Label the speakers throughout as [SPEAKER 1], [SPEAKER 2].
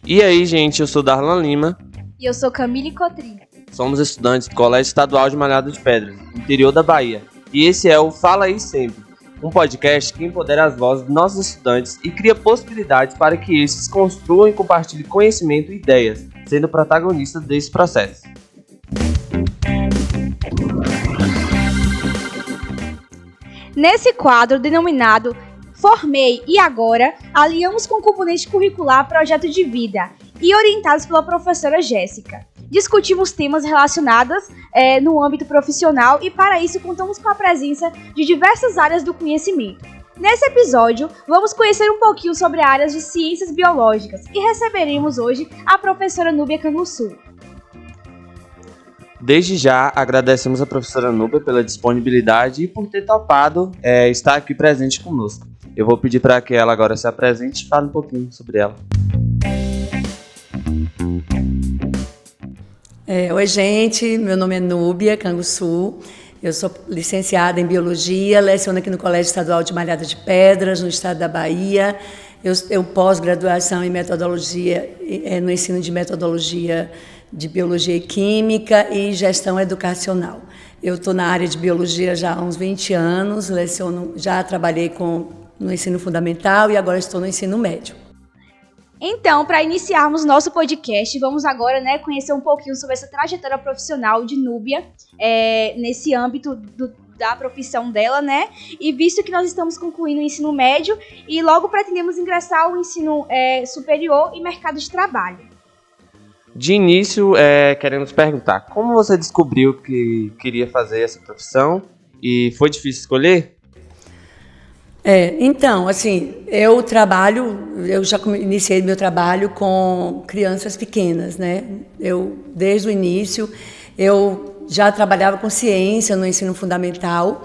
[SPEAKER 1] E aí, gente, eu sou Darlan Lima.
[SPEAKER 2] E eu sou Camille Cotrim.
[SPEAKER 1] Somos estudantes do Colégio Estadual de Malhada de Pedras, interior da Bahia. E esse é o Fala Aí Sempre, um podcast que empodera as vozes dos nossos estudantes e cria possibilidades para que estes construam e compartilhem conhecimento e ideias, sendo protagonistas desse processo.
[SPEAKER 2] Nesse quadro denominado Formei e Agora, alinhamos com o componente curricular Projeto de Vida e orientados pela professora Jéssica. Discutimos temas relacionados no âmbito profissional e para isso contamos com a presença de diversas áreas do conhecimento. Nesse episódio, vamos conhecer um pouquinho sobre a área de ciências biológicas e receberemos hoje a professora Núbia Canguçu.
[SPEAKER 1] Desde já, agradecemos a professora Núbia pela disponibilidade e por ter topado estar aqui presente conosco. Eu vou pedir para que ela agora se apresente e fale um pouquinho sobre ela.
[SPEAKER 3] Oi, gente. Meu nome é Núbia Canguçu. Eu sou licenciada em Biologia, leciono aqui no Colégio Estadual de Malhada de Pedras, no estado da Bahia. Eu pós-graduação em metodologia, no ensino de metodologia de Biologia e Química e Gestão Educacional. Eu estou na área de Biologia já há uns 20 anos, já trabalhei no ensino fundamental e agora estou no ensino médio.
[SPEAKER 2] Então, para iniciarmos nosso podcast, vamos agora conhecer um pouquinho sobre essa trajetória profissional de Núbia, nesse âmbito da profissão dela, E visto que nós estamos concluindo o ensino médio e logo pretendemos ingressar ao ensino superior e mercado de trabalho.
[SPEAKER 1] De início, queremos perguntar, como você descobriu que queria fazer essa profissão e foi difícil escolher?
[SPEAKER 3] Então, assim, eu já iniciei meu trabalho com crianças pequenas, Desde o início, eu já trabalhava com ciência no ensino fundamental,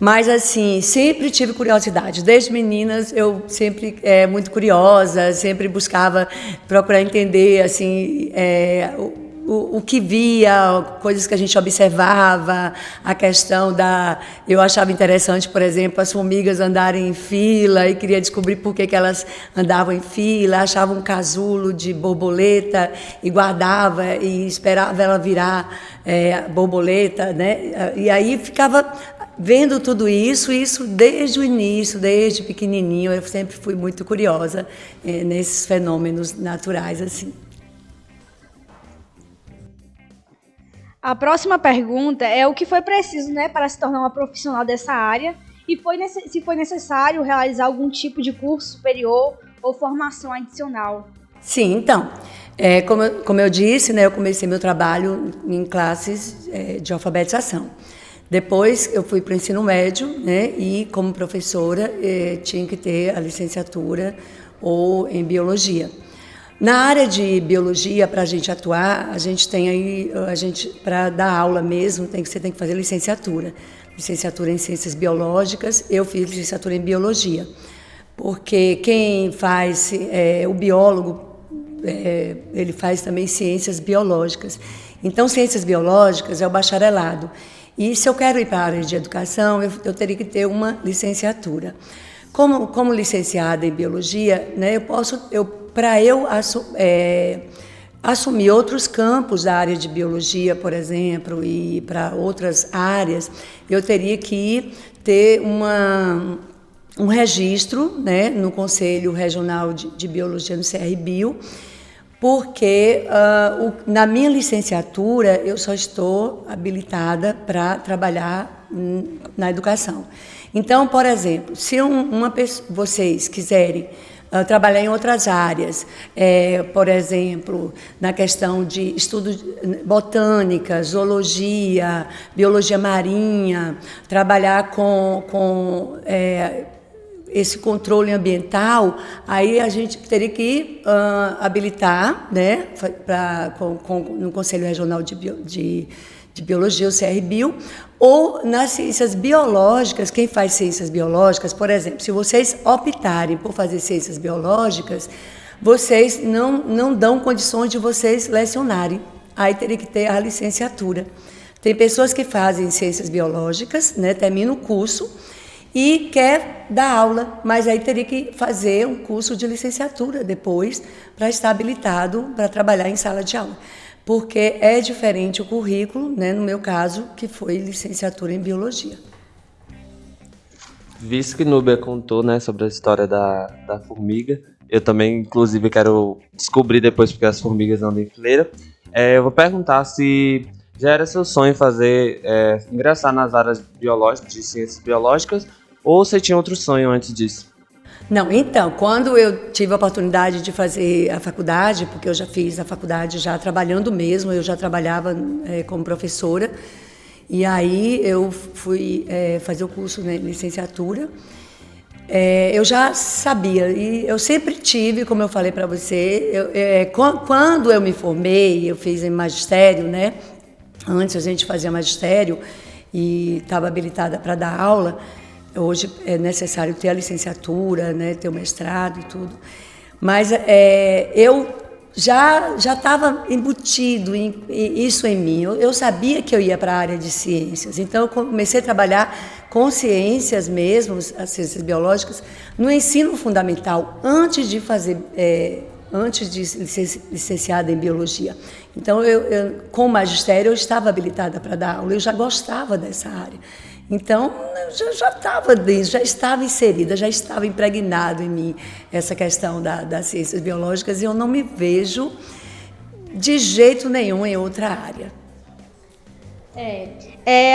[SPEAKER 3] mas, assim, sempre tive curiosidade. Desde meninas, eu sempre muito curiosa, sempre buscava procurar entender, assim, o que via, coisas que a gente observava, a questão eu achava interessante, por exemplo, as formigas andarem em fila e queria descobrir por que elas andavam em fila, achava um casulo de borboleta e guardava e esperava ela virar borboleta, E aí ficava vendo tudo isso desde o início, desde pequenininho, eu sempre fui muito curiosa nesses fenômenos naturais, assim.
[SPEAKER 2] A próxima pergunta é o que foi preciso, para se tornar uma profissional dessa área e se foi necessário realizar algum tipo de curso superior ou formação adicional.
[SPEAKER 3] Sim, então, como eu disse, eu comecei meu trabalho em classes de alfabetização. Depois eu fui para o ensino médio, e como professora tinha que ter a licenciatura ou em biologia. Na área de biologia, para a gente atuar, a gente tem aí, para dar aula mesmo, você tem que fazer licenciatura. Licenciatura em Ciências Biológicas, eu fiz licenciatura em Biologia. Porque quem faz, o biólogo, ele faz também Ciências Biológicas. Então, Ciências Biológicas é o bacharelado. E se eu quero ir para a área de educação, eu teria que ter uma licenciatura. Como licenciada em Biologia, para eu assumir outros campos da área de biologia, por exemplo, e para outras áreas, eu teria que ter um registro, no Conselho Regional de Biologia, no CRBio, porque na minha licenciatura eu só estou habilitada para trabalhar na educação. Então, por exemplo, se vocês quiserem trabalhar em outras áreas, por exemplo, na questão de estudo botânica, zoologia, biologia marinha, trabalhar com esse controle ambiental, aí a gente teria que habilitar, no Conselho Regional de Biologia, o CRBio, ou nas ciências biológicas. Quem faz ciências biológicas, por exemplo, se vocês optarem por fazer ciências biológicas, vocês não dão condições de vocês lecionarem. Aí teria que ter a licenciatura. Tem pessoas que fazem ciências biológicas, terminam o curso, e quer dar aula, mas aí teria que fazer um curso de licenciatura depois para estar habilitado para trabalhar em sala de aula. Porque é diferente o currículo, né, no meu caso, que foi licenciatura em biologia.
[SPEAKER 1] Visto que Núbia contou, né, sobre a história da formiga, eu também, inclusive, quero descobrir depois porque as formigas andam em fileira. Eu vou perguntar se já era seu sonho ingressar nas áreas biológicas, de ciências biológicas, ou você tinha outro sonho antes disso?
[SPEAKER 3] Não, então, quando eu tive a oportunidade de fazer a faculdade, porque eu já fiz a faculdade já trabalhando mesmo, eu já trabalhava como professora, e aí eu fui fazer o curso, né, licenciatura. Eu já sabia, e eu sempre tive, como eu falei para você, quando eu me formei, eu fiz em magistério, né? Antes a gente fazia magistério e estava habilitada para dar aula. Hoje é necessário ter a licenciatura, né, ter o mestrado e tudo. Mas eu já estava embutido isso em mim. Eu sabia que eu ia para a área de ciências. Então, eu comecei a trabalhar com ciências mesmo, as ciências biológicas, no ensino fundamental, antes de licenciada em biologia. Então, com o magistério, eu estava habilitada para dar aula, eu já gostava dessa área. Então, eu já estava dentro, já estava inserida, já estava impregnado em mim essa questão das ciências biológicas e eu não me vejo de jeito nenhum em outra área.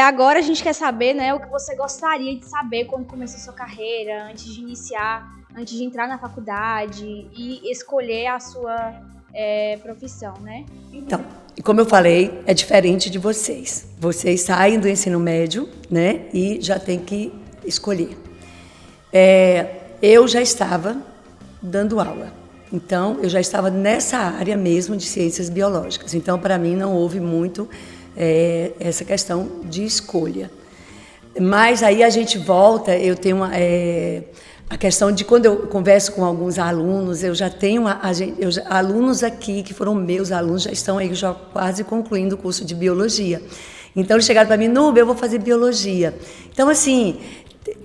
[SPEAKER 2] Agora a gente quer saber, né, o que você gostaria de saber quando começou a sua carreira, antes de entrar na faculdade e escolher a sua profissão, né?
[SPEAKER 3] Então, como eu falei, é diferente de vocês. Vocês saem do ensino médio, né, e já tem que escolher. Eu já estava dando aula, então eu já estava nessa área mesmo de ciências biológicas. Então, para mim, não houve muito essa questão de escolha. Mas aí a gente volta, eu tenho a questão de quando eu converso com alguns alunos, eu já tenho alunos aqui que foram meus alunos, já estão aí já quase concluindo o curso de biologia. Então eles chegaram para mim, Núbia, eu vou fazer biologia. Então assim,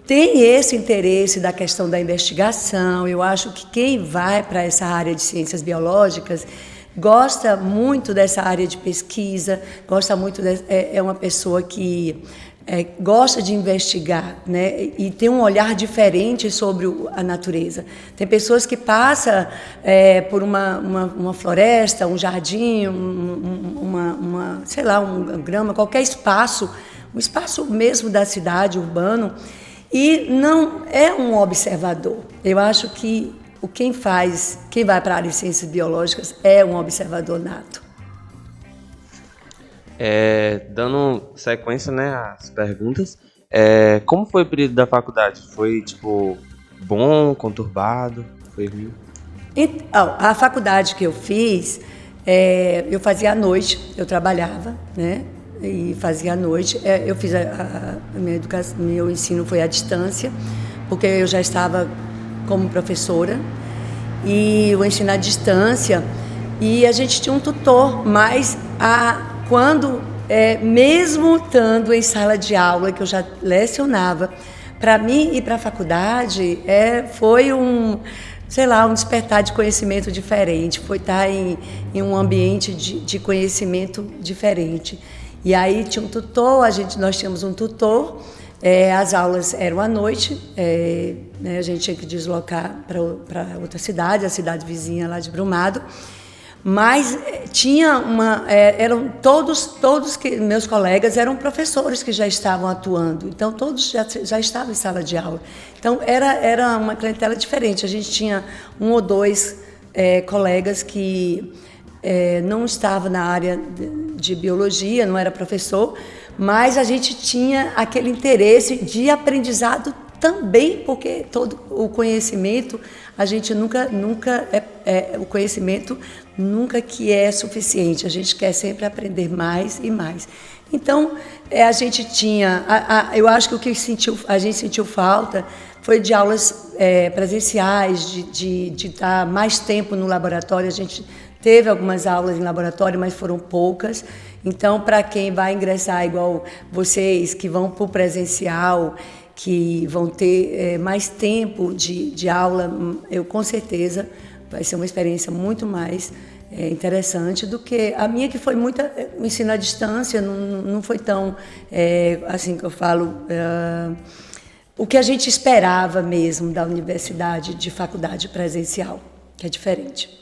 [SPEAKER 3] tem esse interesse da questão da investigação. Eu acho que quem vai para essa área de ciências biológicas gosta muito dessa área de pesquisa, gosta muito é uma pessoa que gosta de investigar, né? E tem um olhar diferente sobre a natureza. Tem pessoas que passam por uma floresta, um jardim, sei lá, uma grama, qualquer espaço, um espaço mesmo da cidade, urbano, e não é um observador. Eu acho que quem vai para a área de ciências biológicas é um observador nato.
[SPEAKER 1] Dando sequência, né, às perguntas, como foi o período da faculdade? Foi, tipo, bom, conturbado? Foi ruim?
[SPEAKER 3] Então, a faculdade que eu fiz, eu fazia à noite, eu trabalhava, né, e fazia à noite. Eu fiz a minha educação, meu ensino foi à distância, porque eu já estava como professora, e o ensino à distância, e a gente tinha um tutor, mas mesmo estando em sala de aula, que eu já lecionava, para mim ir para a faculdade foi um despertar de conhecimento diferente, foi estar em um ambiente de conhecimento diferente. E aí tinha um tutor, nós tínhamos um tutor. As aulas eram à noite, né, a gente tinha que deslocar para outra cidade, a cidade vizinha lá de Brumado, mas tinha eram todos que meus colegas eram professores que já estavam atuando, então todos já estavam em sala de aula. Então era uma clientela diferente. A gente tinha um ou dois colegas que não estava na área de biologia, não era professor, mas a gente tinha aquele interesse de aprendizado também, porque todo o conhecimento, a gente nunca o conhecimento nunca que é suficiente, a gente quer sempre aprender mais e mais. Então, a gente tinha, eu acho que o que a gente sentiu falta foi de aulas presenciais, de estar mais tempo no laboratório. A gente teve algumas aulas em laboratório, mas foram poucas. Então, para quem vai ingressar, igual vocês que vão para o presencial, que vão ter mais tempo de aula, eu com certeza vai ser uma experiência muito mais interessante do que a minha, que foi o ensino à distância, não foi tão, assim que eu falo, o que a gente esperava mesmo da universidade, de faculdade presencial, que é diferente.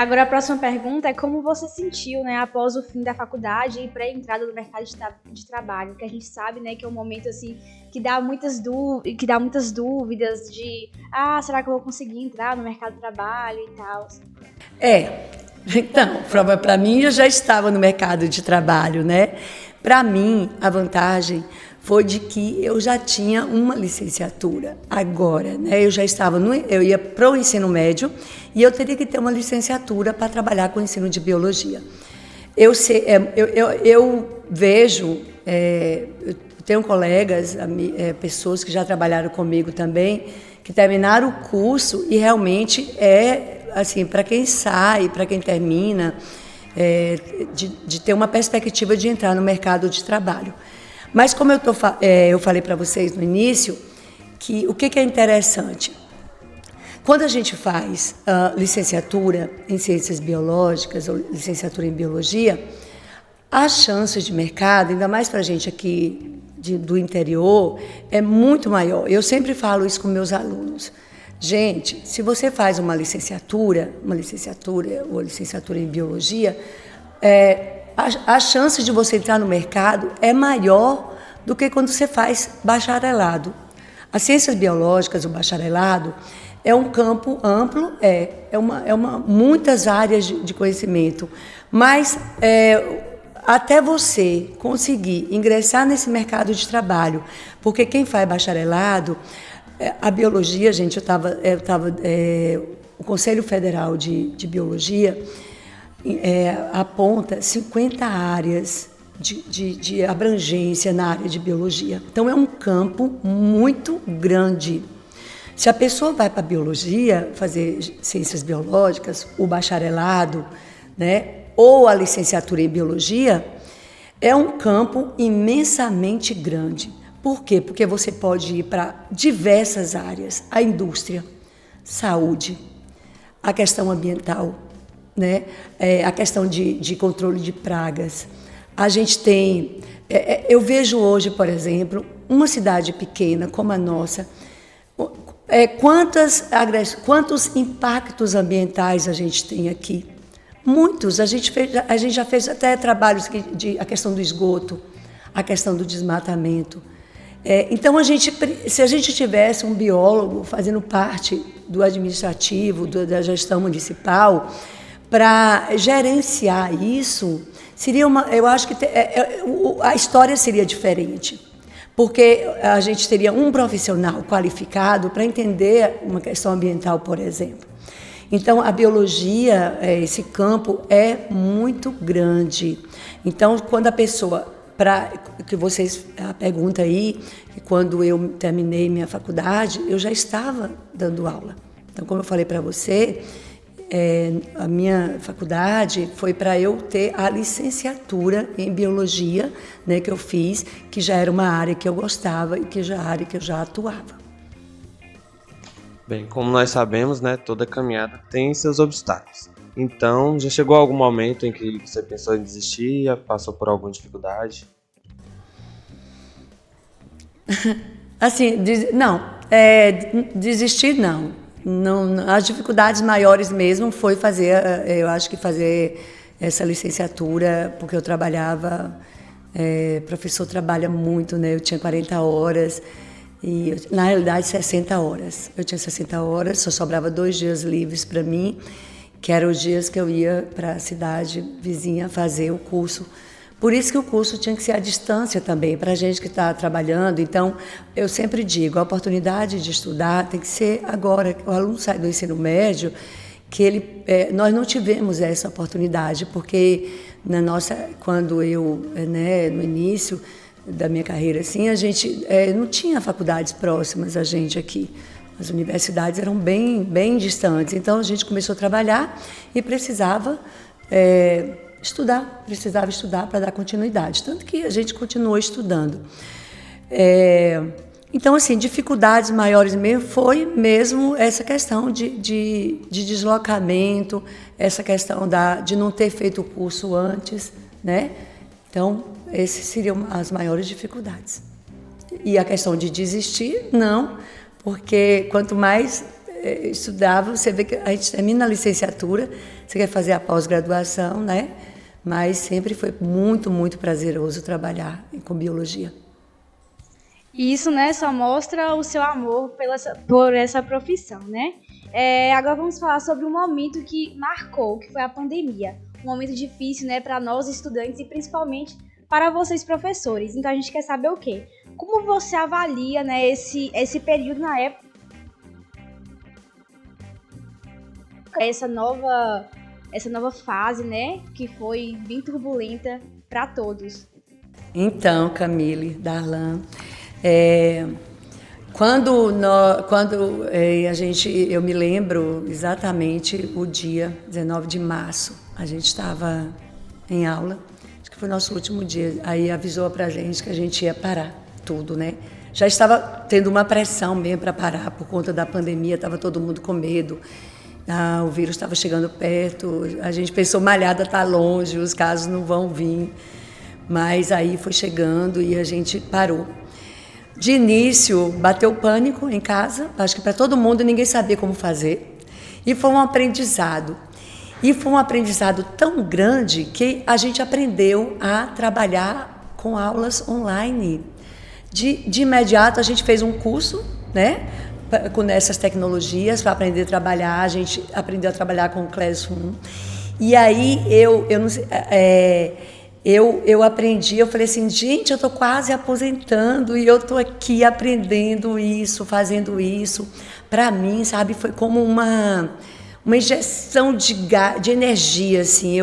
[SPEAKER 2] Agora a próxima pergunta é como você sentiu, né, após o fim da faculdade e pré-entrada no mercado de trabalho, que a gente sabe, né, que é um momento assim que dá muitas dúvidas de, será que eu vou conseguir entrar no mercado de trabalho e tal?
[SPEAKER 3] Então, para mim eu já estava no mercado de trabalho, né? Para mim a vantagem foi de que eu já tinha uma licenciatura agora, né? Eu ia para o ensino médio e eu teria que ter uma licenciatura para trabalhar com o ensino de biologia. Eu vejo, eu tenho colegas, pessoas que já trabalharam comigo também, que terminaram o curso e realmente assim, para quem sai, para quem termina, de ter uma perspectiva de entrar no mercado de trabalho. Mas como eu falei para vocês no início, que o que é interessante? Quando a gente faz licenciatura em ciências biológicas ou licenciatura em biologia, as chances de mercado, ainda mais para a gente aqui do interior, é muito maior. Eu sempre falo isso com meus alunos. Gente, se você faz uma licenciatura ou licenciatura em biologia, a chance de você entrar no mercado é maior do que quando você faz bacharelado. As ciências biológicas, o bacharelado, é um campo amplo, muitas áreas de conhecimento, mas até você conseguir ingressar nesse mercado de trabalho, porque quem faz bacharelado, a biologia, gente, o Conselho Federal de Biologia aponta 50 áreas de abrangência na área de biologia. Então, é um campo muito grande. Se a pessoa vai para a biologia, fazer ciências biológicas, o bacharelado, né, ou a licenciatura em biologia, é um campo imensamente grande. Por quê? Porque você pode ir para diversas áreas, a indústria, saúde, a questão ambiental, né? A questão de controle de pragas. A gente tem... eu vejo hoje, por exemplo, uma cidade pequena como a nossa, quantos impactos ambientais a gente tem aqui? Muitos. A gente já fez até trabalhos a questão do esgoto, a questão do desmatamento. Então, se a gente tivesse um biólogo fazendo parte do administrativo, da gestão municipal, para gerenciar isso, eu acho que a história seria diferente, porque a gente teria um profissional qualificado para entender uma questão ambiental, por exemplo. Então, a biologia, esse campo é muito grande. Então, quando a pessoa... a pergunta aí, que quando eu terminei minha faculdade, eu já estava dando aula. Então, como eu falei para você, a minha faculdade foi para eu ter a licenciatura em biologia, né, que eu fiz, que já era uma área que eu gostava e que já era área que eu já atuava.
[SPEAKER 1] Bem, como nós sabemos, né, toda caminhada tem seus obstáculos. Então, já chegou algum momento em que você pensou em desistir, passou por alguma dificuldade?
[SPEAKER 3] Assim, desistir não. As dificuldades maiores mesmo foi fazer essa licenciatura, porque eu trabalhava, professor trabalha muito, né? Eu tinha 40 horas, e na realidade 60 horas. Eu tinha 60 horas, só sobrava 2 dias livres para mim, que eram os dias que eu ia para a cidade vizinha fazer o curso. Por isso que o curso tinha que ser à distância também, para a gente que está trabalhando. Então, eu sempre digo, a oportunidade de estudar tem que ser agora. O aluno sai do ensino médio, nós não tivemos essa oportunidade, porque quando eu, no início da minha carreira, assim, a gente não tinha faculdades próximas a gente aqui. As universidades eram bem, bem distantes. Então, a gente começou a trabalhar e precisava estudar para dar continuidade. Tanto que a gente continuou estudando. Então, assim, dificuldades maiores mesmo foi mesmo essa questão de deslocamento, essa questão de não ter feito o curso antes, né? Então, essas seriam as maiores dificuldades. E a questão de desistir, não, porque quanto mais estudava, você vê que a gente termina a licenciatura, você quer fazer a pós-graduação, né? Mas sempre foi muito, muito prazeroso trabalhar com biologia.
[SPEAKER 2] E isso, né, só mostra o seu amor por essa profissão, né? Agora vamos falar sobre um momento que marcou, que foi a pandemia. Um momento difícil, né, para nós estudantes e principalmente para vocês professores. Então a gente quer saber o quê? Como você avalia, né, esse período na época? Essa nova fase, né, que foi bem turbulenta para todos.
[SPEAKER 3] Então, Camille, Darlan, eu me lembro exatamente o dia 19 de março, a gente estava em aula, acho que foi o nosso último dia, aí avisou pra gente que a gente ia parar tudo, né? Já estava tendo uma pressão mesmo para parar por conta da pandemia, estava todo mundo com medo, o vírus estava chegando perto, a gente pensou, Malhada está longe, os casos não vão vir, mas aí foi chegando e a gente parou. De início, bateu pânico em casa, acho que para todo mundo, ninguém sabia como fazer. E foi um aprendizado. E foi um aprendizado tão grande que a gente aprendeu a trabalhar com aulas online. De imediato, a gente fez um curso, né, com essas tecnologias para aprender a trabalhar. A gente aprendeu a trabalhar com o Classroom. E aí, eu aprendi, eu falei assim, gente, eu estou quase aposentando e eu estou aqui aprendendo isso, fazendo isso. Para mim, sabe, foi como uma injeção de energia, assim.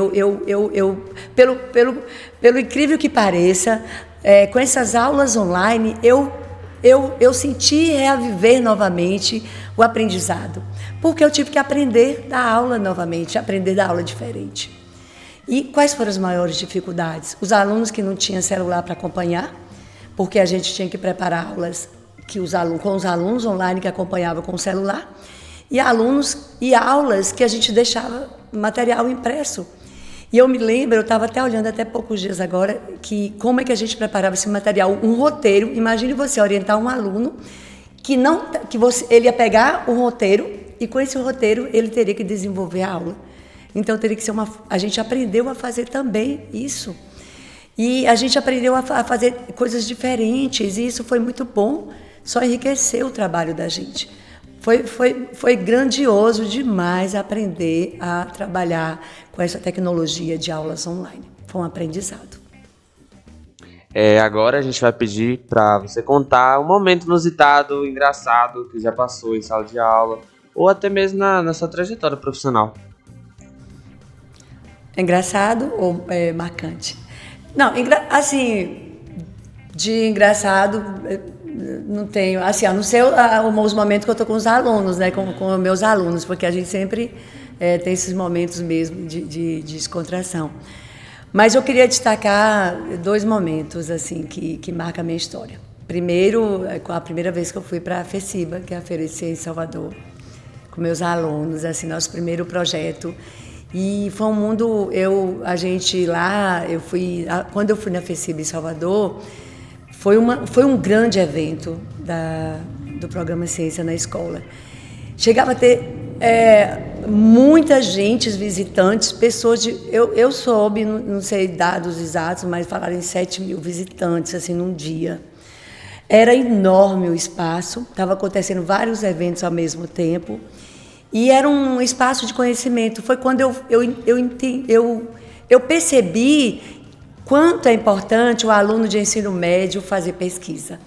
[SPEAKER 3] Pelo incrível que pareça, com essas aulas online, eu senti reaviver novamente o aprendizado, porque eu tive que aprender da aula novamente, aprender da aula diferente. E quais foram as maiores dificuldades? Os alunos que não tinham celular para acompanhar, porque a gente tinha que preparar aulas com os alunos online que acompanhavam com o celular, e aulas que a gente deixava material impresso. E eu me lembro, eu estava até olhando até poucos dias agora, que como é que a gente preparava esse material, um roteiro. Imagine você orientar um aluno ele ia pegar o roteiro e com esse roteiro ele teria que desenvolver a aula. Então, teria que ser a gente aprendeu a fazer também isso. E a gente aprendeu a fazer coisas diferentes, e isso foi muito bom, só enriqueceu o trabalho da gente. Foi grandioso demais aprender a trabalhar com essa tecnologia de aulas online. Foi um aprendizado.
[SPEAKER 1] Agora a gente vai pedir para você contar um momento inusitado, engraçado, que já passou em sala de aula, ou até mesmo na sua trajetória profissional.
[SPEAKER 3] Engraçado ou marcante? Não, assim, de engraçado não tenho, assim, a não ser os momentos que eu estou com os alunos, né, com meus alunos, porque a gente sempre tem esses momentos mesmo de descontração. Mas eu queria destacar 2 momentos assim que marcam a minha história. Primeiro, a primeira vez que eu fui para a FECIBA, que é a Feira de Ciência em Salvador, com meus alunos, assim, nosso primeiro projeto. E foi um mundo, quando eu fui na FECIBA em Salvador, foi um grande evento do programa Ciência na Escola. Chegava a ter muita gente, visitantes, pessoas eu soube, não sei dados exatos, mas falaram em 7 mil visitantes, assim, num dia. Era enorme o espaço, estava acontecendo vários eventos ao mesmo tempo, e era um espaço de conhecimento. Foi quando eu percebi quanto é importante o aluno de ensino médio fazer pesquisa.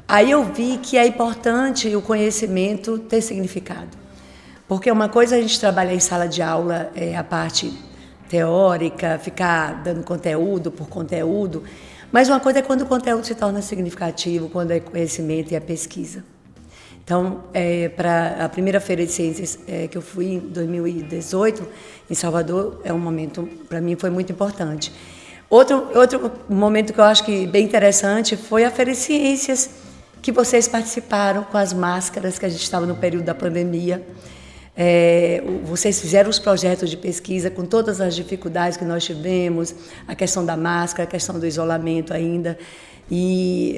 [SPEAKER 3] Aí eu vi que é importante o conhecimento ter significado. Porque uma coisa é a gente trabalhar em sala de aula, a parte teórica, ficar dando conteúdo por conteúdo, mas uma coisa é quando o conteúdo se torna significativo, quando é conhecimento e é pesquisa. Então, para a primeira feira de ciências que eu fui em 2018, em Salvador, um momento, para mim, foi muito importante. Outro momento que eu acho que bem interessante foi a Feira de Ciências, que vocês participaram com as máscaras, que a gente estava no período da pandemia. Vocês fizeram os projetos de pesquisa com todas as dificuldades que nós tivemos, a questão da máscara, a questão do isolamento ainda. E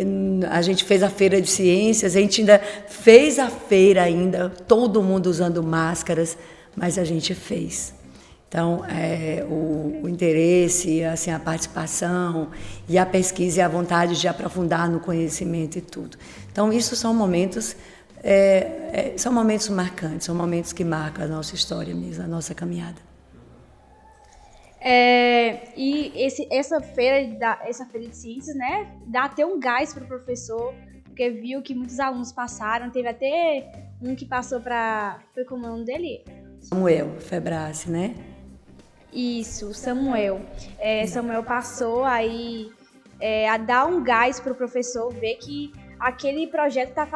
[SPEAKER 3] a gente fez a Feira de Ciências, a gente ainda fez a feira ainda, todo mundo usando máscaras, mas a gente fez. Então, o interesse, assim, a participação e a pesquisa e a vontade de aprofundar no conhecimento e tudo. Então, isso são momentos marcantes, são momentos que marcam a nossa história mesmo, a nossa caminhada.
[SPEAKER 2] E essa feira de ciências, né, dá até um gás para o professor, porque viu que muitos alunos passaram, teve até um que passou para... Foi como é o nome dele?
[SPEAKER 3] Samuel Febrace, né?
[SPEAKER 2] Isso, Samuel. Samuel passou aí a dar um gás para o professor ver que aquele projeto tá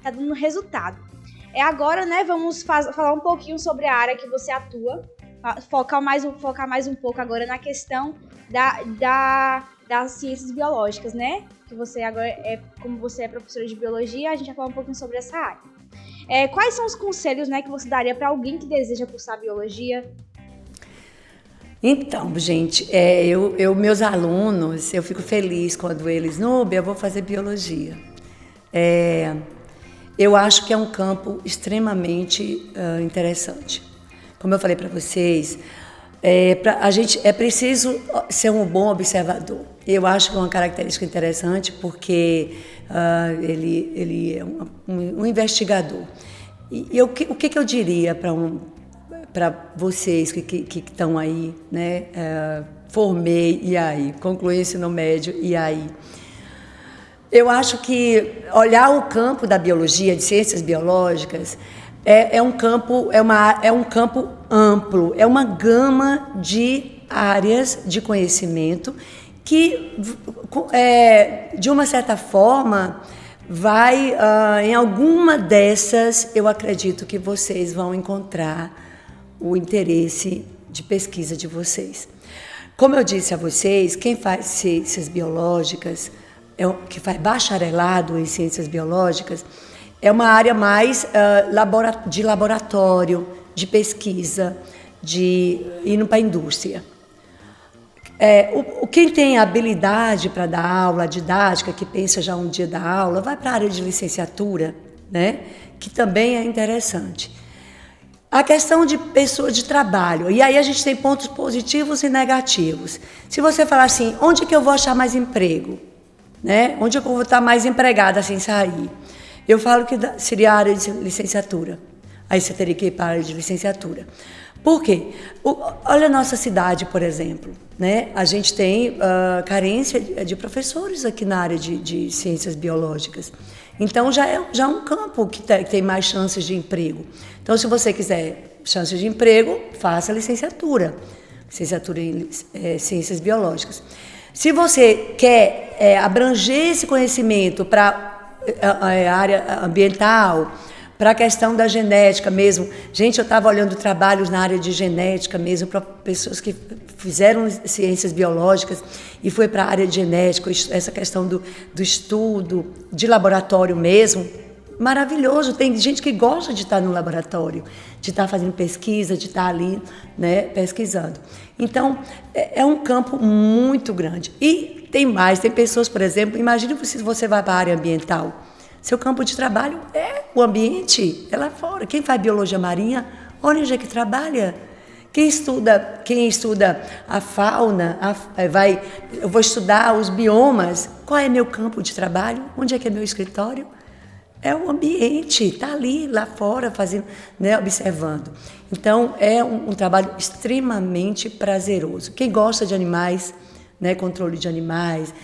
[SPEAKER 2] dando resultado. Agora, né, vamos falar um pouquinho sobre a área que você atua, focar mais um pouco agora na questão das ciências biológicas, né? Que você agora como você é professora de biologia, a gente vai falar um pouquinho sobre essa área. Quais são os conselhos, né, que você daria para alguém que deseja cursar biologia?
[SPEAKER 3] Então, gente, meus alunos, eu fico feliz quando eles, Núbia, eu vou fazer biologia. Eu acho que é um campo extremamente interessante. Como eu falei para vocês, a gente é preciso ser um bom observador. Eu acho que é uma característica interessante porque ele é um investigador. E o que eu diria para vocês que estão aí, né? Formei, e aí? Concluí o ensino médio, e aí? Eu acho que olhar o campo da biologia, de ciências biológicas, é um campo amplo, é uma gama de áreas de conhecimento que, de uma certa forma, vai, em alguma dessas, eu acredito que vocês vão encontrar o interesse de pesquisa de vocês. Como eu disse a vocês, quem faz ciências biológicas, que faz bacharelado em ciências biológicas, é uma área mais de laboratório, de pesquisa, de indo para a indústria. Quem tem habilidade para dar aula, didática, que pensa já um dia dar aula, vai para a área de licenciatura, né? Que também é interessante. A questão de pessoa de trabalho, e aí a gente tem pontos positivos e negativos. Se você falar assim, onde que eu vou achar mais emprego? Né? Onde eu vou estar mais empregada sem sair? Eu falo que seria a área de licenciatura. Aí você teria que ir para a área de licenciatura. Por quê? Olha a nossa cidade, por exemplo. Né? A gente tem carência de professores aqui na área de ciências biológicas. Então, já é um campo que tem mais chances de emprego. Então, se você quiser chances de emprego, faça licenciatura em ciências biológicas. Se você quer abranger esse conhecimento para a área ambiental, para a questão da genética mesmo. Gente, eu estava olhando trabalhos na área de genética mesmo, para pessoas que fizeram ciências biológicas e foi para a área de genética, essa questão do estudo, de laboratório mesmo. Maravilhoso, tem gente que gosta de estar no laboratório, de estar fazendo pesquisa, de estar ali, né, pesquisando. Então, é um campo muito grande. E tem pessoas, por exemplo, imagine se você vai para a área ambiental. Seu campo de trabalho é o ambiente, é lá fora. Quem faz biologia marinha, olha onde é que trabalha. Quem estuda a fauna, eu vou estudar os biomas. Qual é meu campo de trabalho? Onde é que é meu escritório? É o ambiente, está ali, lá fora, fazendo, né, observando. Então, é um trabalho extremamente prazeroso. Quem gosta de animais, né, controle de animais,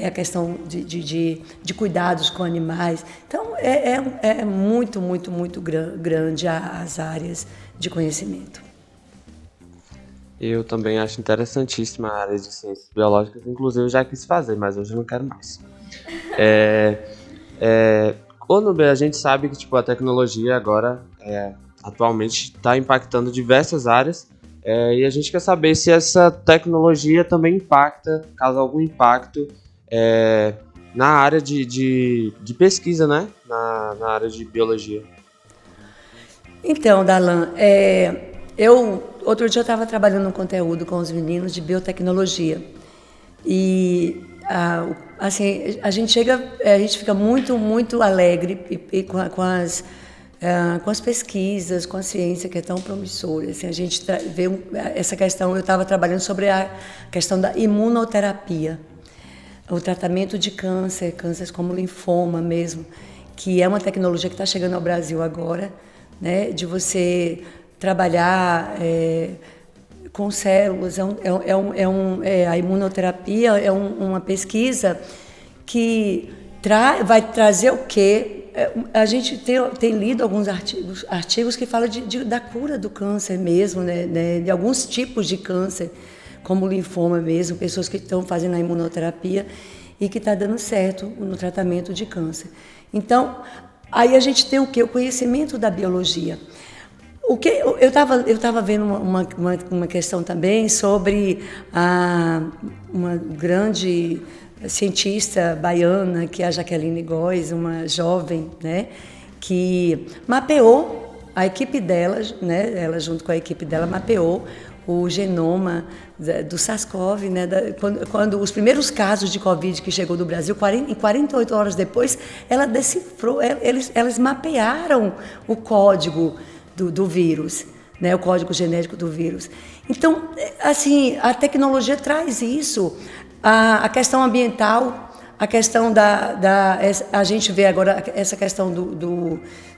[SPEAKER 3] a questão de cuidados com animais. Então, é muito, muito, muito grande as áreas de conhecimento.
[SPEAKER 1] Eu também acho interessantíssima a área de ciências biológicas, inclusive eu já quis fazer, mas hoje eu não quero mais. Núbia, a gente sabe que a tecnologia agora atualmente está impactando diversas áreas E a gente quer saber se essa tecnologia também impacta, causa algum impacto na área de pesquisa, né? Na área de biologia.
[SPEAKER 3] Então, Darlan, outro dia eu estava trabalhando um conteúdo com os meninos de biotecnologia e assim a gente fica muito muito alegre com as pesquisas, com a ciência que é tão promissora. Assim, a gente vê essa questão. Eu estava trabalhando sobre a questão da imunoterapia, o tratamento de cânceres como linfoma mesmo, que é uma tecnologia que está chegando ao Brasil agora, né, de você trabalhar com células. A imunoterapia é uma pesquisa que vai trazer o quê? A gente tem lido alguns artigos que falam da cura do câncer mesmo, né, de alguns tipos de câncer, como o linfoma mesmo, pessoas que estão fazendo a imunoterapia e que está dando certo no tratamento de câncer. Então, aí a gente tem o quê? O conhecimento da biologia. Eu estava vendo uma questão também sobre uma grande cientista baiana, que é a Jaqueline Góes, uma jovem, né, que mapeou a equipe dela, né, ela junto com a equipe dela mapeou o genoma do SARS-CoV, né, quando os primeiros casos de Covid que chegou do Brasil, em 48 horas depois, ela decifrou, eles mapearam o código do vírus, né, o código genético do vírus. Então, assim, a tecnologia traz isso. A questão ambiental, a questão a gente vê agora essa questão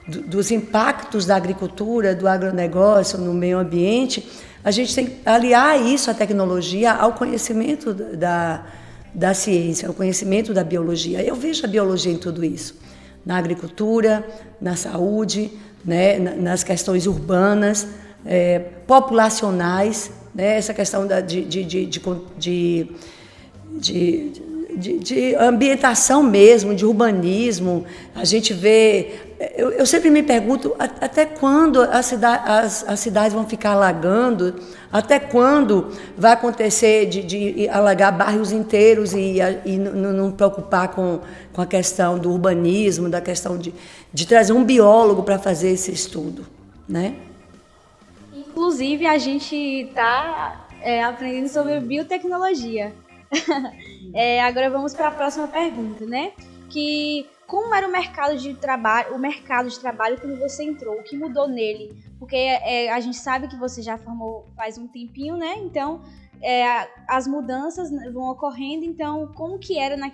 [SPEAKER 3] dos impactos da agricultura, do agronegócio no meio ambiente. A gente tem que aliar isso, a tecnologia, ao conhecimento da ciência, ao conhecimento da biologia. Eu vejo a biologia em tudo isso, na agricultura, na saúde, né, nas questões urbanas, populacionais, né, essa questão de ambientação mesmo, de urbanismo. A gente vê. Eu sempre me pergunto até quando as cidades vão ficar alagando, até quando vai acontecer de alagar bairros inteiros e não preocupar com a questão do urbanismo, da questão de trazer um biólogo para fazer esse estudo, né?
[SPEAKER 2] Inclusive, a gente está aprendendo sobre biotecnologia. Agora vamos para a próxima pergunta, né? Que como era o mercado de trabalho quando você entrou? O que mudou nele? Porque a gente sabe que você já formou faz um tempinho, né? Então as mudanças vão ocorrendo. Então, como que era na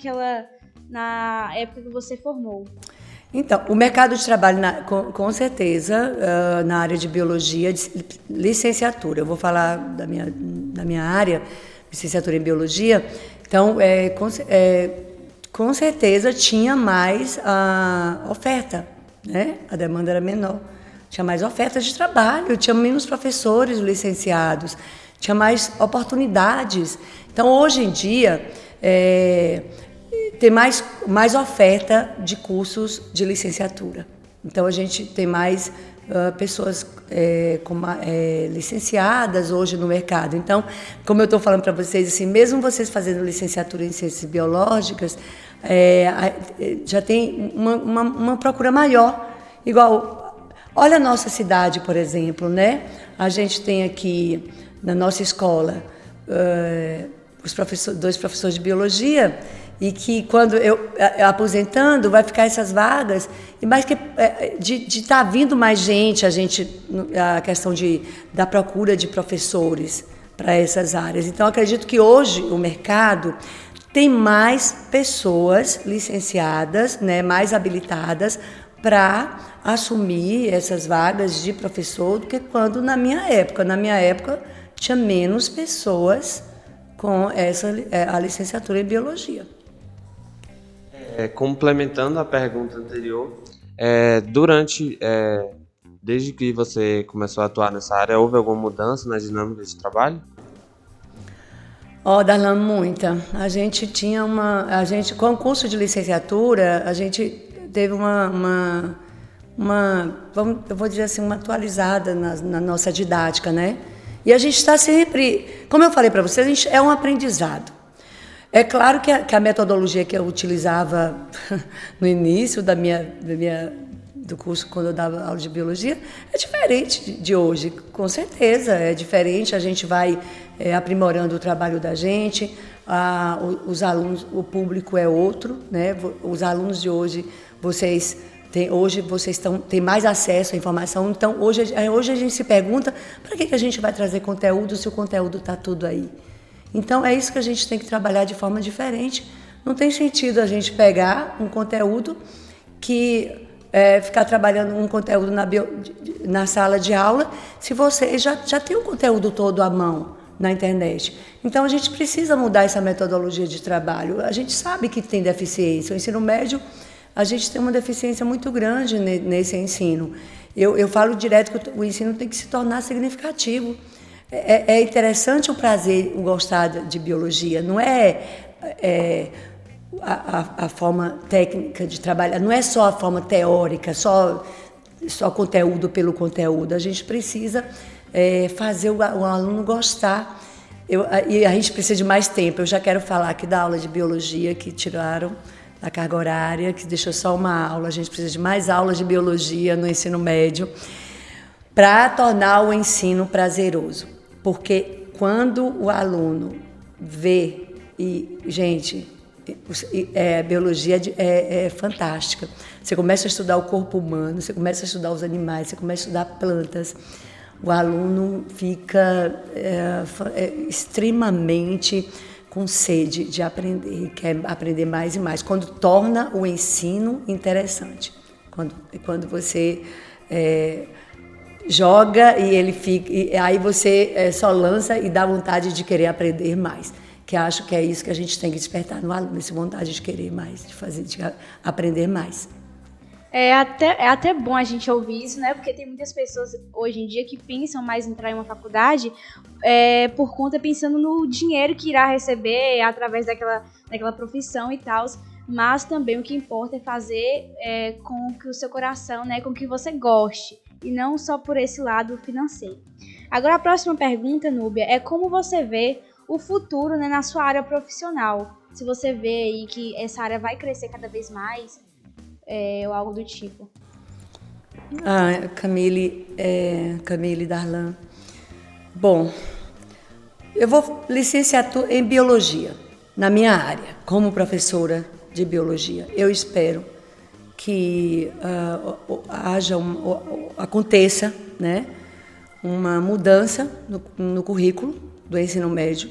[SPEAKER 2] época que você formou?
[SPEAKER 3] Então, o mercado de trabalho, com certeza, na área de biologia, de licenciatura. Eu vou falar da minha área, licenciatura em biologia. Então, com certeza tinha mais oferta, né? A demanda era menor. Tinha mais ofertas de trabalho, tinha menos professores licenciados, tinha mais oportunidades. Então, hoje em dia, tem mais oferta de cursos de licenciatura. Então, a gente tem mais pessoas licenciadas hoje no mercado. Então, como eu estou falando para vocês, assim, mesmo vocês fazendo licenciatura em ciências biológicas, já tem uma procura maior. Igual, olha a nossa cidade, por exemplo, né? A gente tem aqui na nossa escola dois professores de biologia, e que quando eu aposentando vai ficar essas vagas, e mais que de estar vindo mais gente, a questão da procura de professores para essas áreas. Então, acredito que hoje o mercado tem mais pessoas licenciadas, né, mais habilitadas para assumir essas vagas de professor do que quando na minha época. Na minha época tinha menos pessoas com a licenciatura em biologia.
[SPEAKER 1] Complementando a pergunta anterior, desde que você começou a atuar nessa área, houve alguma mudança na dinâmica de trabalho?
[SPEAKER 3] Darlan, muita. A gente tinha com o curso de licenciatura, a gente teve eu vou dizer assim, uma atualizada na nossa didática, né? E a gente está sempre, como eu falei para vocês, a gente é um aprendizado. É claro que a metodologia que eu utilizava no início do curso, quando eu dava aula de biologia, é diferente de hoje, com certeza, é diferente, a gente vai aprimorando o trabalho da gente, os alunos, o público é outro, né? Os alunos de hoje, vocês têm mais acesso à informação, então hoje a gente se pergunta para que a gente vai trazer conteúdo se o conteúdo está tudo aí. Então é isso que a gente tem que trabalhar de forma diferente. Não tem sentido a gente pegar um conteúdo que ficar trabalhando um conteúdo na sala de aula se você já tem o conteúdo todo à mão na internet. Então a gente precisa mudar essa metodologia de trabalho. A gente sabe que tem deficiência. O ensino médio, a gente tem uma deficiência muito grande nesse ensino. Eu falo direto que o ensino tem que se tornar significativo. É interessante o prazer, o gostar de biologia, não a forma técnica de trabalhar, não é só a forma teórica, só conteúdo pelo conteúdo. A gente precisa fazer o aluno gostar. E a gente precisa de mais tempo. Eu já quero falar aqui da aula de biologia que tiraram da carga horária, que deixou só uma aula. A gente precisa de mais aulas de biologia no ensino médio para tornar o ensino prazeroso. Porque quando o aluno vê, e, gente, a biologia é fantástica. Você começa a estudar o corpo humano, você começa a estudar os animais, você começa a estudar plantas. O aluno fica extremamente com sede de aprender, quer aprender mais e mais, quando torna o ensino interessante. Quando você joga e ele fica, e aí você só lança e dá vontade de querer aprender mais. Que acho que é isso que a gente tem que despertar no aluno, essa vontade de querer mais, de aprender mais.
[SPEAKER 2] É até bom a gente ouvir isso, né? Porque tem muitas pessoas hoje em dia que pensam mais em entrar em uma faculdade por conta pensando no dinheiro que irá receber através daquela profissão e tal. Mas também o que importa é fazer com que o seu coração, né, com que você goste, e não só por esse lado financeiro. Agora a próxima pergunta, Núbia, é como você vê o futuro, né, na sua área profissional? Se você vê aí que essa área vai crescer cada vez mais, ou algo do tipo.
[SPEAKER 3] Camille Darlan. Bom, eu vou licenciatura em biologia, na minha área, como professora de biologia. Eu espero que aconteça, né, uma mudança no currículo do ensino médio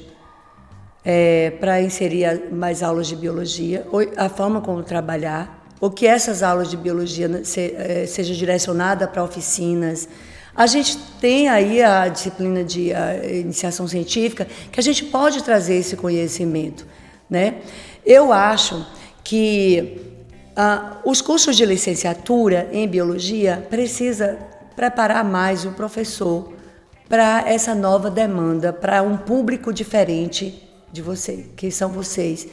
[SPEAKER 3] para inserir mais aulas de biologia, a forma como trabalhar, ou que essas aulas de biologia seja direcionada para oficinas. A gente tem aí a disciplina de iniciação científica, que a gente pode trazer esse conhecimento, né? Eu acho que os cursos de licenciatura em biologia precisa preparar mais o professor para essa nova demanda, para um público diferente de você, que são vocês.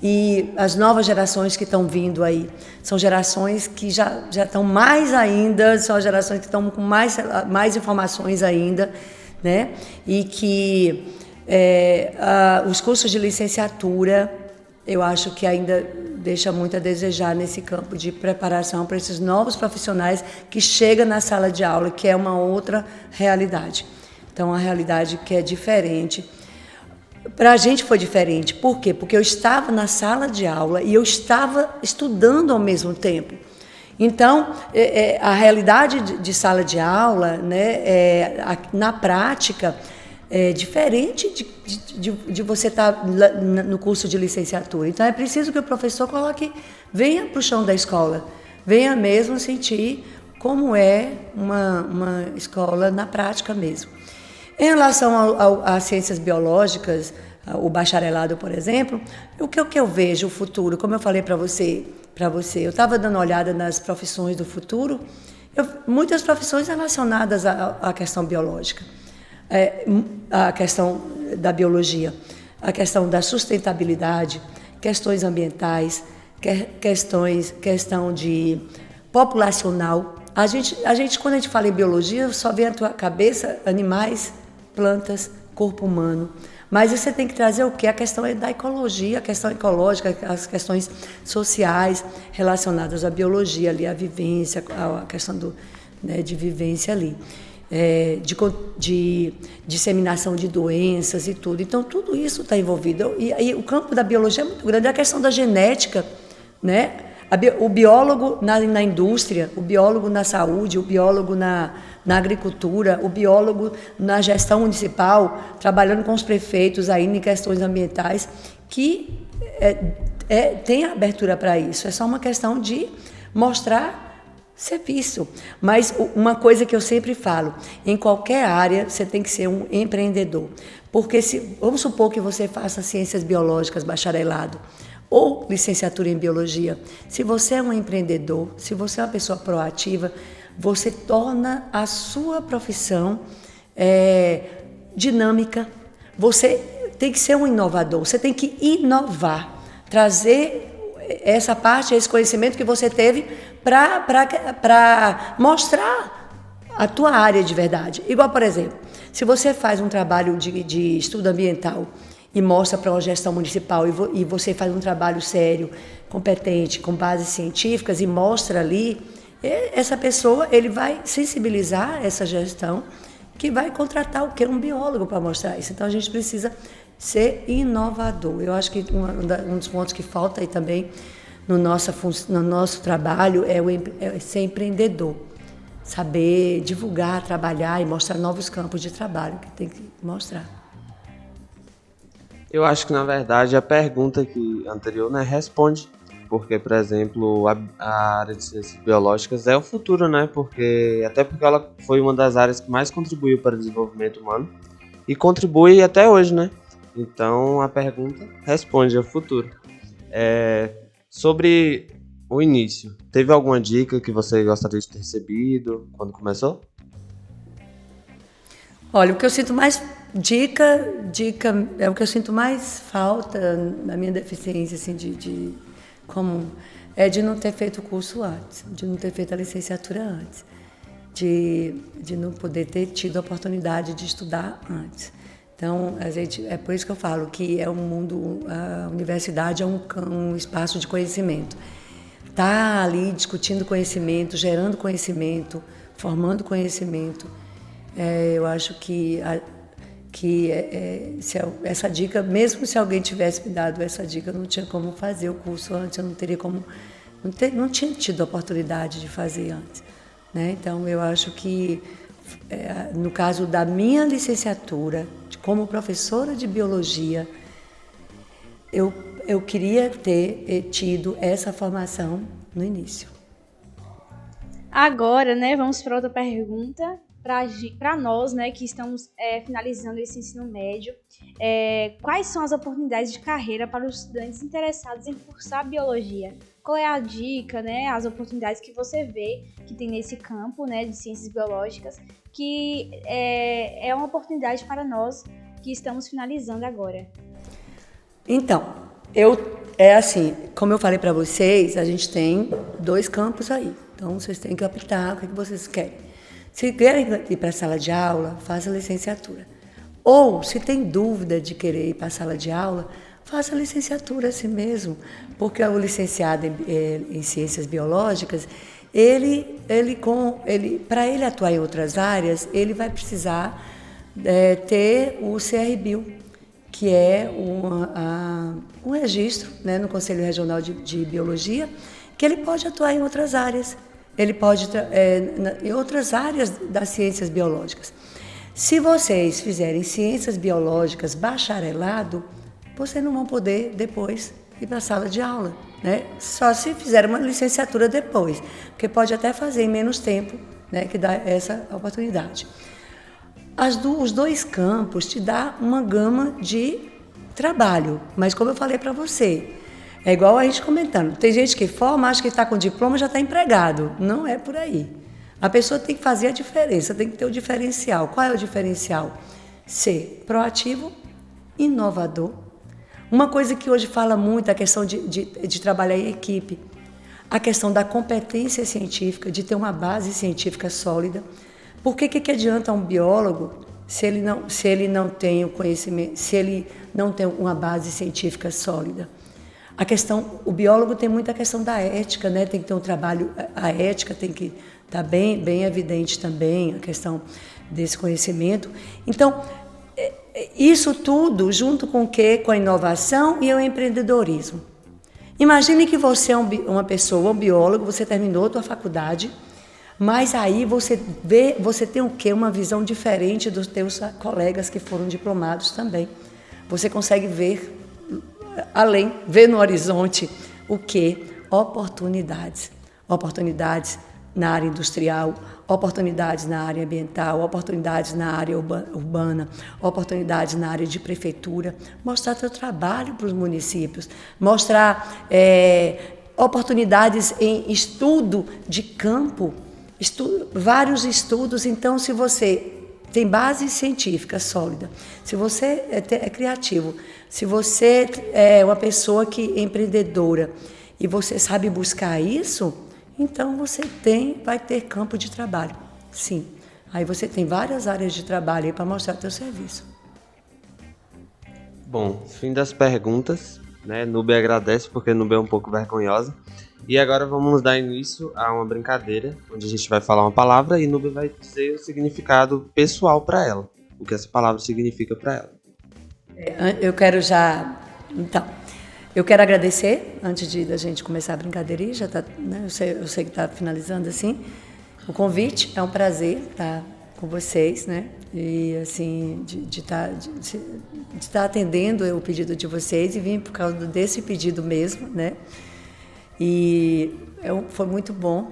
[SPEAKER 3] E as novas gerações que estão vindo aí são gerações que já estão mais ainda, são gerações que estão com mais informações ainda, né? E que os cursos de licenciatura, eu acho que ainda deixa muito a desejar nesse campo de preparação para esses novos profissionais que chegam na sala de aula, que é uma outra realidade. Então, uma realidade que é diferente. Para a gente foi diferente. Por quê? Porque eu estava na sala de aula e eu estava estudando ao mesmo tempo. Então, a realidade de sala de aula, né, na prática, é diferente de você estar no curso de licenciatura. Então, é preciso que o professor venha para o chão da escola, venha mesmo sentir como é uma escola na prática mesmo. Em relação às ciências biológicas, o bacharelado, por exemplo, o que eu vejo o futuro, como eu falei para você, eu estava dando uma olhada nas profissões do futuro, muitas profissões relacionadas à questão biológica, a questão da biologia, a questão da sustentabilidade, questões ambientais, questão de populacional. A gente, quando a gente fala em biologia, só vem à tua cabeça animais, plantas, corpo humano. Mas você tem que trazer o quê? A questão da ecologia, a questão ecológica, as questões sociais relacionadas à biologia, ali, à vivência, a questão de vivência ali. De disseminação de doenças e tudo. Então, tudo isso está envolvido. E aí, o campo da biologia é muito grande. A questão da genética, né? O biólogo na indústria, o biólogo na saúde, o biólogo na agricultura, o biólogo na gestão municipal, trabalhando com os prefeitos aí em questões ambientais, que tem abertura para isso. É só uma questão de mostrar serviço. Mas uma coisa que eu sempre falo, em qualquer área você tem que ser um empreendedor. Porque vamos supor que você faça ciências biológicas, bacharelado, ou licenciatura em biologia. Se você é um empreendedor, se você é uma pessoa proativa, você torna a sua profissão dinâmica. Você tem que ser um inovador, você tem que inovar, trazer essa parte, esse conhecimento que você teve para mostrar a tua área de verdade. Igual, por exemplo, se você faz um trabalho de estudo ambiental e mostra para uma gestão municipal e você faz um trabalho sério, competente, com bases científicas e mostra ali, essa pessoa, ele vai sensibilizar essa gestão que vai contratar um biólogo para mostrar isso. Então, a gente precisa ser inovador. Eu acho que um dos pontos que falta aí também no nosso trabalho é ser empreendedor. Saber divulgar, trabalhar e mostrar novos campos de trabalho que tem que mostrar.
[SPEAKER 1] Eu acho que, na verdade, a pergunta anterior, né, responde. Porque, por exemplo, a área de ciências biológicas é o futuro, né? Até porque ela foi uma das áreas que mais contribuiu para o desenvolvimento humano. E contribui até hoje, né? Então, a pergunta responde ao futuro. Sobre o início, teve alguma dica que você gostaria de ter recebido quando começou?
[SPEAKER 3] Olha, o que eu sinto mais dica é o que eu sinto mais falta na minha deficiência, assim, de não ter feito o curso antes, de não ter feito a licenciatura antes, de não poder ter tido a oportunidade de estudar antes. Então, é por isso que eu falo que a universidade é um espaço de conhecimento. Tá ali discutindo conhecimento, gerando conhecimento, formando conhecimento. Eu acho que essa dica, mesmo se alguém tivesse me dado essa dica, eu não tinha como fazer o curso antes, eu não teria como, não tinha tido a oportunidade de fazer antes, né? Então, eu acho que, no caso da minha licenciatura, como professora de biologia, eu queria ter tido essa formação no início.
[SPEAKER 2] Agora, né, vamos para outra pergunta. Para nós, né, que estamos finalizando esse ensino médio, quais são as oportunidades de carreira para os estudantes interessados em cursar biologia? Qual é a dica, né, as oportunidades que você vê que tem nesse campo, né, de ciências biológicas, que é uma oportunidade para nós que estamos finalizando agora?
[SPEAKER 3] Então, como eu falei para vocês, a gente tem 2 campos aí. Então, vocês têm que optar o que vocês querem. Se querem ir para a sala de aula, faça a licenciatura. Ou, se tem dúvida de querer ir para a sala de aula, faça a licenciatura assim mesmo. Porque o licenciado em ciências biológicas, para ele atuar em outras áreas, ele vai precisar ter o CRBio, que é um registro, né, no Conselho Regional de Biologia, que ele pode atuar em outras áreas. Ele pode em outras áreas das ciências biológicas. Se vocês fizerem ciências biológicas bacharelado, vocês não vão poder depois ir para a sala de aula, né? Só se fizer uma licenciatura depois, porque pode até fazer em menos tempo, né, que dá essa oportunidade. Os 2 campos te dão uma gama de trabalho, mas como eu falei para você, é igual a gente comentando. Tem gente que forma, acha que está com diploma, já está empregado. Não é por aí. A pessoa tem que fazer a diferença, tem que ter o diferencial. Qual é o diferencial? Ser proativo, inovador. Uma coisa que hoje fala muito, a questão de trabalhar em equipe. A questão da competência científica, de ter uma base científica sólida. Porque o que adianta um biólogo se ele não tem o conhecimento, se ele não tem uma base científica sólida. O biólogo tem muita questão da ética, né? Tem que ter um trabalho, a ética tem que estar bem evidente também, a questão desse conhecimento. Então, isso tudo junto com o quê? Com a inovação e o empreendedorismo. Imagine que você é uma pessoa, um biólogo, você terminou a sua faculdade, mas aí você tem o quê? Uma visão diferente dos teus colegas que foram diplomados também. Você consegue ver além, ver no horizonte o quê? Oportunidades. Oportunidades na área industrial, oportunidades na área ambiental, oportunidades na área urbana, oportunidades na área de prefeitura, mostrar seu trabalho para os municípios, mostrar oportunidades em estudo de campo, vários estudos. Então, se você tem base científica sólida, se você é criativo, se você é uma pessoa que é empreendedora e você sabe buscar isso, então você vai ter campo de trabalho, sim. Aí você tem várias áreas de trabalho para mostrar o seu serviço.
[SPEAKER 1] Bom, fim das perguntas, né? Núbia agradece porque Núbia é um pouco vergonhosa. E agora vamos dar início a uma brincadeira, onde a gente vai falar uma palavra e Núbia vai dizer o significado pessoal para ela, o que essa palavra significa para ela.
[SPEAKER 3] Eu quero agradecer, antes da gente começar a brincadeira, já tá, né, eu sei que está finalizando assim, o convite. É um prazer estar com vocês, né? E assim, de estar atendendo o pedido de vocês, e vim por causa desse pedido mesmo, né? E foi muito bom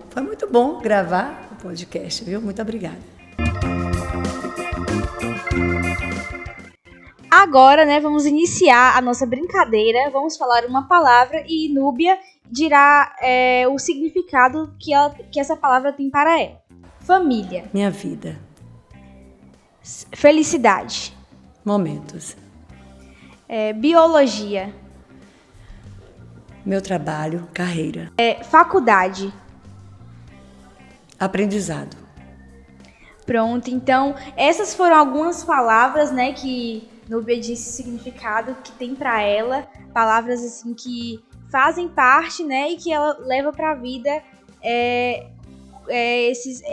[SPEAKER 3] gravar o podcast, viu? Muito obrigada.
[SPEAKER 2] Agora, né, vamos iniciar a nossa brincadeira, vamos falar uma palavra e Núbia dirá o significado que essa palavra tem para ela. Família.
[SPEAKER 3] Minha vida.
[SPEAKER 2] Felicidade.
[SPEAKER 3] Momentos.
[SPEAKER 2] Biologia.
[SPEAKER 3] Meu trabalho, carreira.
[SPEAKER 2] Faculdade.
[SPEAKER 3] Aprendizado.
[SPEAKER 2] Pronto, então essas foram algumas palavras, né, que Núbia disse o significado que tem para ela, palavras assim que fazem parte, né, e que ela leva para a vida esses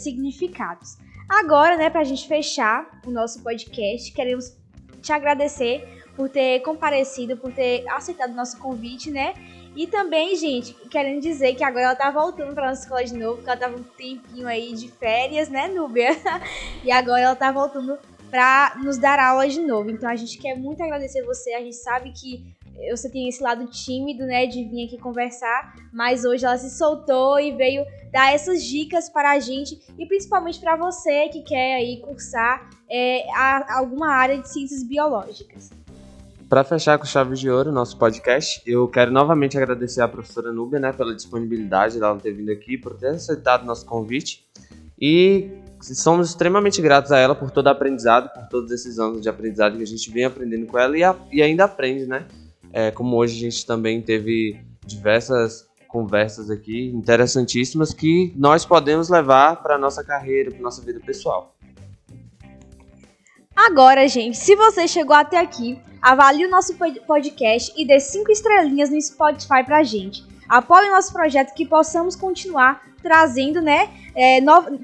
[SPEAKER 2] significados. Agora, né, para a gente fechar o nosso podcast, queremos te agradecer por ter comparecido, por ter aceitado o nosso convite, né? E também, gente, querendo dizer que agora ela tá voltando pra nossa escola de novo, porque ela tava um tempinho aí de férias, né, Núbia? E agora ela tá voltando pra nos dar aula de novo. Então a gente quer muito agradecer você, a gente sabe que você tem esse lado tímido, né, de vir aqui conversar, mas hoje ela se soltou e veio dar essas dicas para a gente, e principalmente para você que quer aí cursar alguma área de ciências biológicas.
[SPEAKER 1] Para fechar com chave de ouro o nosso podcast, eu quero novamente agradecer à professora Núbia, né, pela disponibilidade dela ter vindo aqui, por ter aceitado o nosso convite, e somos extremamente gratos a ela por todo o aprendizado, por todos esses anos de aprendizado que a gente vem aprendendo com ela e ainda aprende, né? Como hoje a gente também teve diversas conversas aqui interessantíssimas que nós podemos levar para a nossa carreira, para a nossa vida pessoal.
[SPEAKER 2] Agora, gente, se você chegou até aqui, avalie o nosso podcast e dê 5 estrelinhas no Spotify pra gente. Apoie o nosso projeto, que possamos continuar trazendo, né,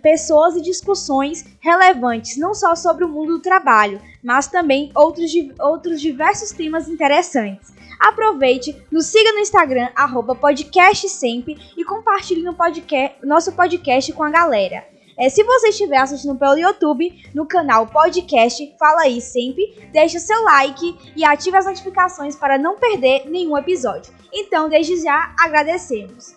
[SPEAKER 2] pessoas e discussões relevantes, não só sobre o mundo do trabalho, mas também outros diversos temas interessantes. Aproveite, nos siga no Instagram, @podcastsemp, e compartilhe nosso podcast com a galera. Se você estiver assistindo pelo YouTube, no canal Podcast Fala Aí Sempre, deixe seu like e ative as notificações para não perder nenhum episódio. Então, desde já, agradecemos.